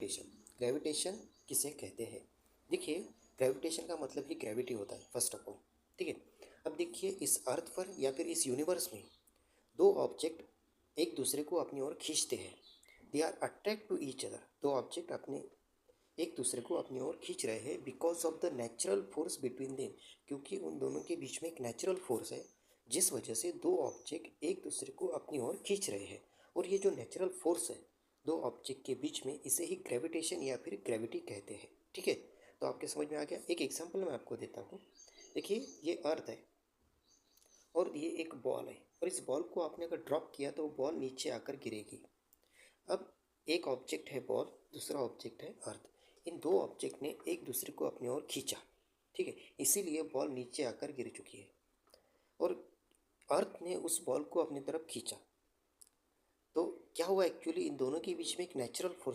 Gravitation. Gravitation किसे कहते हैं? देखिए, ग्रेविटेशन का मतलब ही ग्रेविटी होता है फर्स्ट ऑफ ऑल। ठीक है। अब देखिए, इस अर्थ पर या फिर इस यूनिवर्स में दो ऑब्जेक्ट एक दूसरे को अपनी ओर खींचते हैं। They are attract to each other. दो ऑब्जेक्ट अपने एक दूसरे को अपनी ओर खींच रहे हैं because of the natural force between them, क्योंकि उन दोनों के बीच में एक नेचुरल फोर्स है जिस वजह से दो ऑब्जेक्ट एक दूसरे को अपनी ओर खींच रहे हैं। और ये जो नेचुरल फोर्स है दो ऑब्जेक्ट के बीच में, इसे ही ग्रेविटेशन या फिर ग्रेविटी कहते हैं। ठीक है, तो आपके समझ में आ गया। एक एग्जांपल मैं आपको देता हूँ। देखिए, ये अर्थ है और ये एक बॉल है, और इस बॉल को आपने अगर ड्रॉप किया तो वो बॉल नीचे आकर गिरेगी। अब एक ऑब्जेक्ट है बॉल, दूसरा ऑब्जेक्ट है अर्थ। इन दो ऑब्जेक्ट ने एक दूसरे को अपनी ओर खींचा। ठीक है, इसीलिए बॉल नीचे आकर गिर चुकी है। और अर्थ ने उस बॉल को अपनी तरफ खींचा। तो क्या हुआ, एक्चुअली इन दोनों के बीच में एक नेचुरल फोर्स